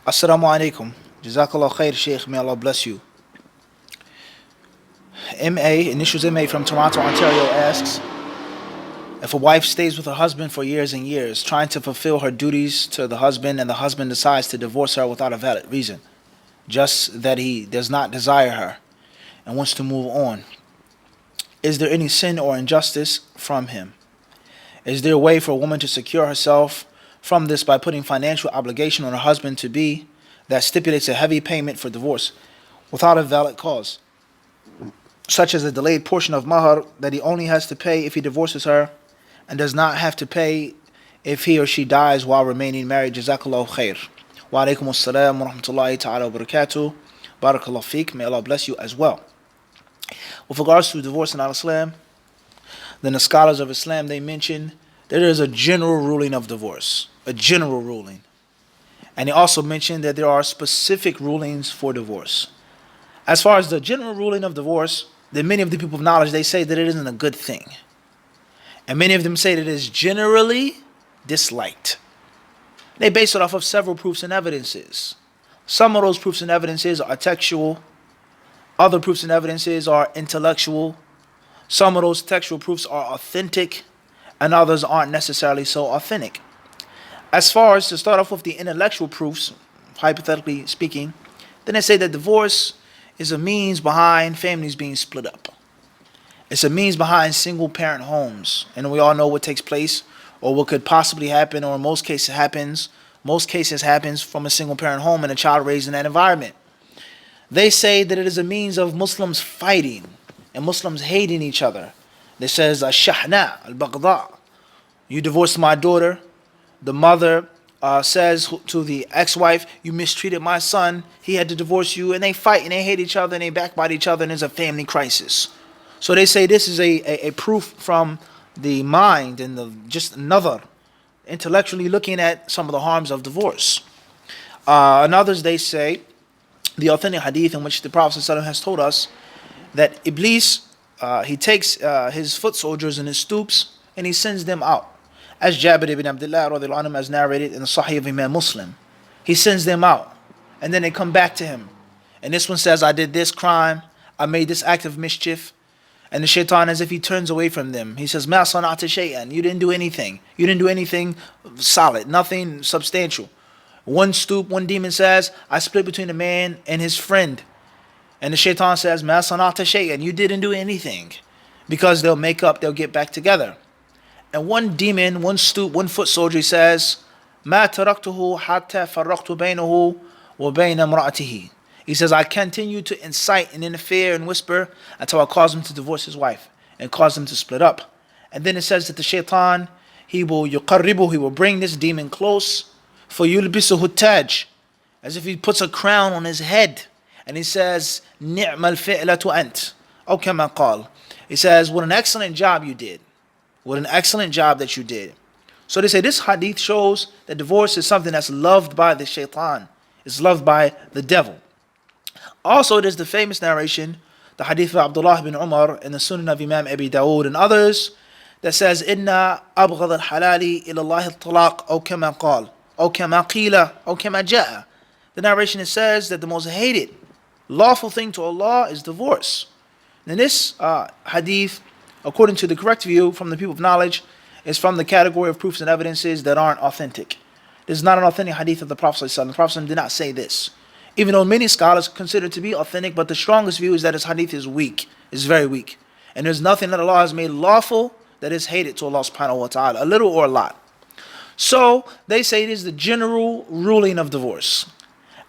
Assalamu alaikum. Jazakallah khair, Sheikh. May Allah bless you. Initials MA from Toronto, Ontario asks, if a wife stays with her husband for years and years, trying to fulfill her duties to the husband, and the husband decides to divorce her without a valid reason, just that he does not desire her and wants to move on, is there any sin or injustice from him? Is there a way for a woman to secure herself from this by putting financial obligation on her husband to be that stipulates a heavy payment for divorce without a valid cause, such as a delayed portion of Mahr that he only has to pay if he divorces her and does not have to pay if he or she dies while remaining married? Jazakallahu khair. Wa alaikum assalam wa rahmatullahi ta'ala wa barakatuh. Barakallahu feek. May Allah bless you as well. With regards to divorce in Islam, then the scholars of Islam, they mention that there is a general ruling of divorce. A general ruling. And they also mentioned that there are specific rulings for divorce. As far as the general ruling of divorce, then many of the people of knowledge, they say that it isn't a good thing. And many of them say that it is generally disliked. They base it off of several proofs and evidences. Some of those proofs and evidences are textual. Other proofs and evidences are intellectual. Some of those textual proofs are authentic, and others aren't necessarily so authentic. As far as to start off with the intellectual proofs, hypothetically speaking, then they say that divorce is a means behind families being split up. It's a means behind single parent homes. And we all know what takes place, or what could possibly happen, or in most cases happens. Most cases happens from a single parent home and a child raised in that environment. They say that it is a means of Muslims fighting and Muslims hating each other. They says, Shahna, al-Baghdad. You divorced my daughter. The mother says to the ex-wife, you mistreated my son. He had to divorce you. And they fight and they hate each other and they backbite each other, and there's a family crisis. So they say this is a proof from the mind and just another intellectually looking at some of the harms of divorce. And others, they say, the authentic hadith in which the Prophet ﷺ has told us that Iblis, he takes his foot soldiers and his stoops and he sends them out. As Jabir ibn Abdullah radiallahu anhu has narrated in the Sahih of Imam Muslim. He sends them out and then they come back to him. And this one says, I did this crime, I made this act of mischief. And the shaitan, as if he turns away from them, he says, Ma sana'ta shay'an, you didn't do anything. You didn't do anything solid, nothing substantial. One demon says, I split between a man and his friend. And the shaitan says, Ma sana'ta shay'an, you didn't do anything. Because they'll make up, they'll get back together. And one demon, one foot soldier says, Ma taraktuhu hatta farraqtu baynahu wa bayna imra'atihi. He says, I continue to incite and interfere and whisper until I cause him to divorce his wife and cause them to split up. And then it says that the shaitan, he will bring this demon close for yulbisuhu taj, as if he puts a crown on his head. And he says, Ni'mal fi'latu ant. Aw kama qal. He says, what an excellent job you did. What an excellent job that you did. So they say this hadith shows that divorce is something that's loved by the shaitan. It's loved by the devil. Also, there's the famous narration, the hadith of Abdullah bin Umar in the Sunan of Imam Abi Dawood and others, that says, Inna abghad al-halali ila Allah al-talaq, aw kama qal, aw kama qila, aw kama ja'a. The narration, it says that the most hated, lawful thing to Allah is divorce. And this hadith, according to the correct view from the people of knowledge, is from the category of proofs and evidences that aren't authentic. This is not an authentic hadith of the Prophet ﷺ. The Prophet ﷺ did not say this. Even though many scholars consider it to be authentic, but the strongest view is that his hadith is weak, is very weak. And there's nothing that Allah has made lawful that is hated to Allah subhanahu wa ta'ala, a little or a lot. So they say it is the general ruling of divorce.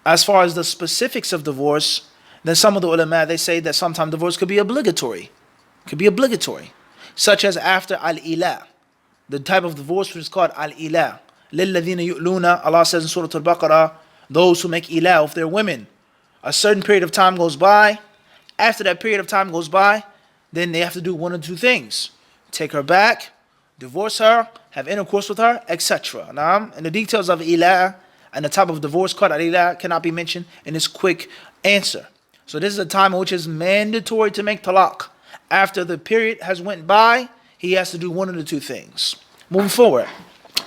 As far as the specifics of divorce, then some of the ulama, they say that sometimes divorce could be obligatory. Could be obligatory. Such as after al-ilah. The type of divorce which is called al-ilah. لِلَّذِينَ يُؤْلُونَ, Allah says in Surah Al-Baqarah, those who make ilah of their women. A certain period of time goes by. After that period of time goes by, then they have to do one or two things. Take her back, divorce her, have intercourse with her, etc. Now, and the details of ilah and the type of divorce called ilah cannot be mentioned in this quick answer. So this is a time in which is mandatory to make talaq. After the period has went by, he has to do one of the two things. Moving forward,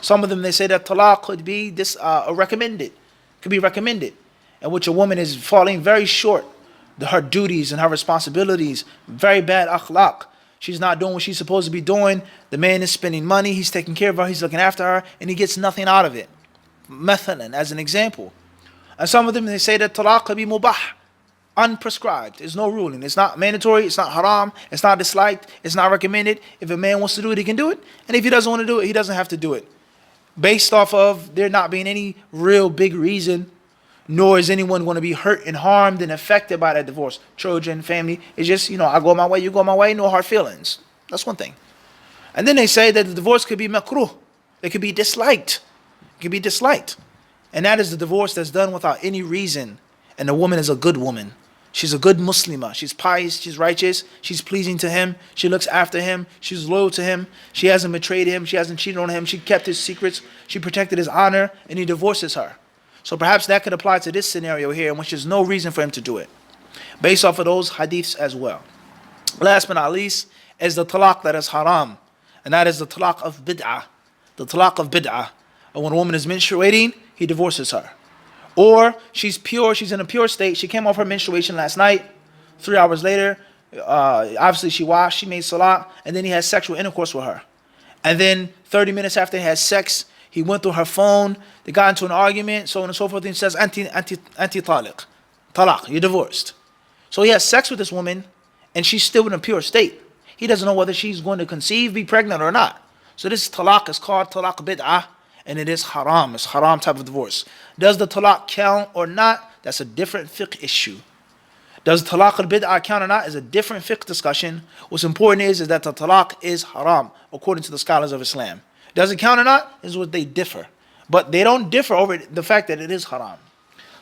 some of them, they say that talaq could be recommended. Could be recommended, in which a woman is falling very short her duties and her responsibilities, very bad akhlaq. She's not doing what she's supposed to be doing. The man is spending money, he's taking care of her, he's looking after her, and he gets nothing out of it. Mathalan, as an example. And some of them, they say that talaq could be mubah, unprescribed. There's no ruling. It's not mandatory, it's not haram, it's not disliked, it's not recommended. If a man wants to do it, he can do it. And if he doesn't want to do it, he doesn't have to do it. Based off of there not being any real big reason, nor is anyone going to be hurt and harmed and affected by that divorce. Children, family, it's just, I go my way, you go my way, no hard feelings. That's one thing. And then they say that the divorce could be makruh. It could be disliked. It could be disliked. And that is the divorce that's done without any reason. And the woman is a good woman. She's a good Muslimah. She's pious, she's righteous, she's pleasing to him, she looks after him, she's loyal to him, she hasn't betrayed him, she hasn't cheated on him, she kept his secrets, she protected his honor, and he divorces her. So perhaps that could apply to this scenario here, in which there's no reason for him to do it, based off of those hadiths as well. Last but not least is the talaq that is haram, and that is the talaq of bid'ah. The talaq of bid'ah. And when a woman is menstruating, he divorces her. Or she's pure, she's in a pure state, she came off her menstruation last night, 3 hours later, obviously she washed, she made salah, and then he has sexual intercourse with her. And then 30 minutes after he has sex, he went through her phone, they got into an argument, so on and so forth, and he says, anti-taliq, talaq, you're divorced. So he has sex with this woman, and she's still in a pure state. He doesn't know whether she's going to conceive, be pregnant or not. So this talaq is called talaq bid'ah, and it is haram. It's haram type of divorce. Does the talaq count or not? That's a different fiqh issue. Does talaq al-bid'ah count or not is a different fiqh discussion. What's important is that the talaq is haram, according to the scholars of Islam. Does it count or not is what they differ. But they don't differ over the fact that it is haram.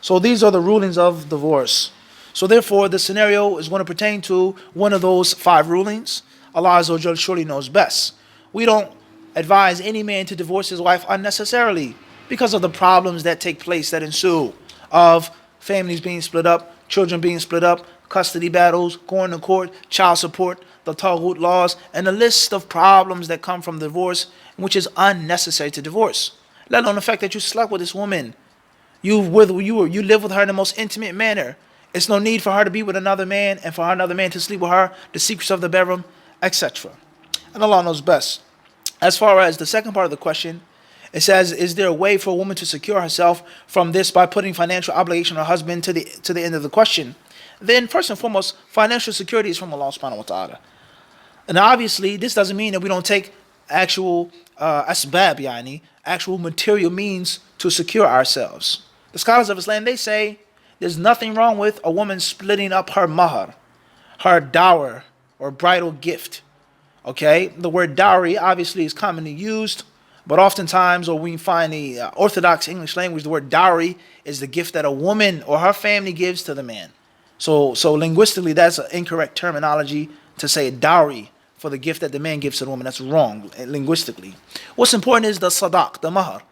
So these are the rulings of divorce. So therefore, the scenario is going to pertain to one of those 5 rulings. Allah Azza wa Jal surely knows best. We don't advise any man to divorce his wife unnecessarily because of the problems that take place, that ensue, of families being split up, children being split up, custody battles, going to court, child support, the taghut laws, and a list of problems that come from divorce, which is unnecessary to divorce. Let alone the fact that you slept with this woman, you live with her in the most intimate manner. It's no need for her to be with another man and for another man to sleep with her, the secrets of the bedroom, etc. And Allah knows best. As far as the second part of the question, it says, is there a way for a woman to secure herself from this by putting financial obligation on her husband to the end of the question? Then first and foremost, financial security is from Allah subhanahu wa ta'ala. And obviously, this doesn't mean that we don't take actual asbab, actual material means to secure ourselves. The scholars of Islam, they say there's nothing wrong with a woman splitting up her mahr, her dower or bridal gift. Okay, the word dowry obviously is commonly used, but oftentimes, or we find the orthodox English language, the word dowry is the gift that a woman or her family gives to the man. So linguistically, that's an incorrect terminology to say dowry for the gift that the man gives to the woman. That's wrong linguistically. What's important is the sadaq, the mahr,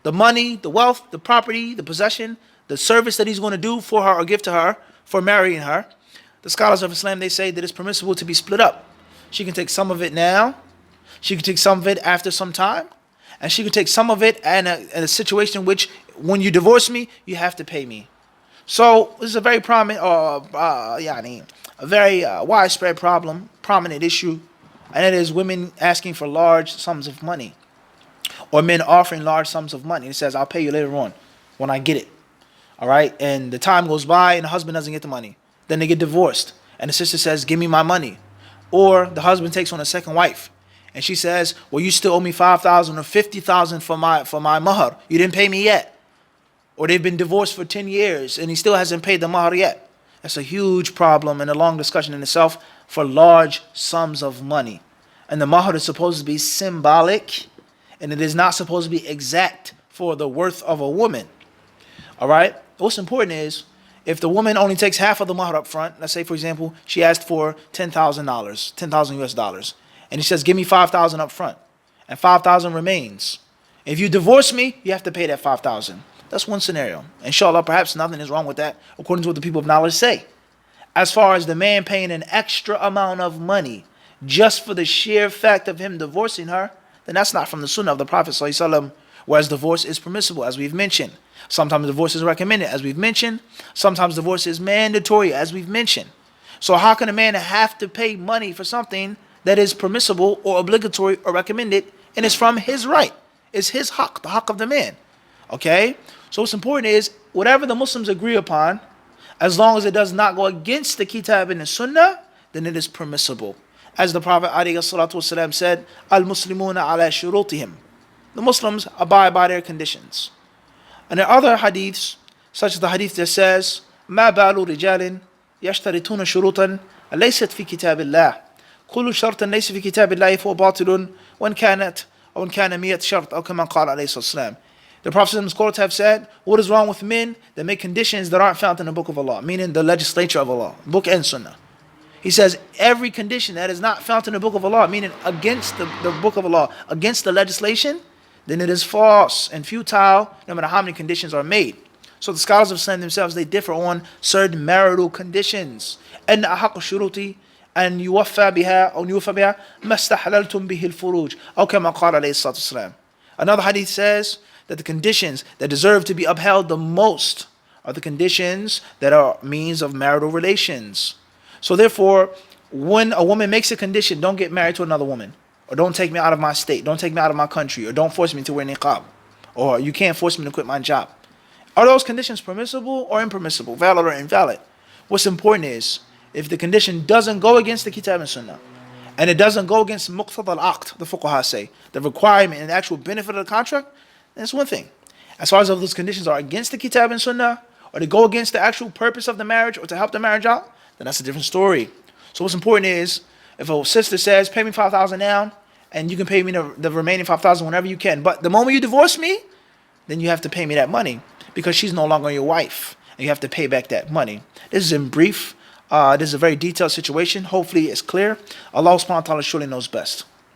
the money, the wealth, the property, the possession, the service that he's going to do for her or give to her for marrying her. The scholars of Islam, they say that it's permissible to be split up. She can take some of it now, she can take some of it after some time, and she can take some of it in a situation in which, when you divorce me, you have to pay me. So this is a very prominent, a very widespread problem, prominent issue, and it is women asking for large sums of money, or men offering large sums of money. It says, "I'll pay you later on when I get it." All right, and the time goes by, and the husband doesn't get the money. Then they get divorced, and the sister says, "Give me my money." Or the husband takes on a second wife, and she says, "Well, you still owe me 5,000 or 50,000 for my mahr. You didn't pay me yet." Or they've been divorced for 10 years, and he still hasn't paid the mahr yet. That's a huge problem and a long discussion in itself for large sums of money. And the mahr is supposed to be symbolic, and it is not supposed to be exact for the worth of a woman. All right? What's important is, if the woman only takes half of the mahr up front, let's say, for example, she asked for $10,000, 10,000 US dollars, and he says, "Give me 5,000 up front," and 5,000 remains. If you divorce me, you have to pay that 5,000. That's one scenario. Inshallah, perhaps nothing is wrong with that, according to what the people of knowledge say. As far as the man paying an extra amount of money just for the sheer fact of him divorcing her, then that's not from the sunnah of the Prophet ﷺ, whereas divorce is permissible, as we've mentioned. Sometimes divorce is recommended, as we've mentioned. Sometimes divorce is mandatory, as we've mentioned. So how can a man have to pay money for something that is permissible or obligatory or recommended, and it's from his right? It's his haqq, the haqq of the man. Okay? So what's important is, whatever the Muslims agree upon, as long as it does not go against the kitab and the sunnah, then it is permissible. As the Prophet ﷺ said, Al-Muslimuna ala shurutihim. The Muslims abide by their conditions. And there are other hadiths, such as the hadith that says, ما بال رجال يشترطون شروطا ليست في كتاب الله كل شرط ليس في كتاب الله فهو باطل وإن كان 100 شرط أو كما قال عليه الصلاة والسلام. The Prophet's quotes have said, what is wrong with men that make conditions that aren't found in the book of Allah, meaning the legislature of Allah, book and sunnah. He says, every condition that is not found in the book of Allah, meaning against the book of Allah, against the legislation, then it is false and futile, no matter how many conditions are made. So the scholars of Islam themselves, they differ on certain marital conditions. أن أحق الشروط أن يوفى بها أو يوفى بها ما استحللتم به الفروج أو كما قال عليه الصلاة والسلام. Another hadith says that the conditions that deserve to be upheld the most are the conditions that are means of marital relations. So therefore, when a woman makes a condition, don't get married to another woman, or don't take me out of my state, don't take me out of my country, or don't force me to wear niqab, or you can't force me to quit my job. Are those conditions permissible or impermissible, valid or invalid? What's important is, if the condition doesn't go against the kitab and sunnah, and it doesn't go against muqtada al-aqd, the fuqaha say, the requirement and the actual benefit of the contract, that's one thing. As far as if those conditions are against the kitab and sunnah, or to go against the actual purpose of the marriage, or to help the marriage out, then that's a different story. So what's important is, if a sister says, pay me $5,000 now, and you can pay me the remaining $5,000 whenever you can, but the moment you divorce me, then you have to pay me that money, because she's no longer your wife, and you have to pay back that money. This is in brief. This is a very detailed situation. Hopefully it's clear. Allah subhanahu wa ta'ala surely knows best.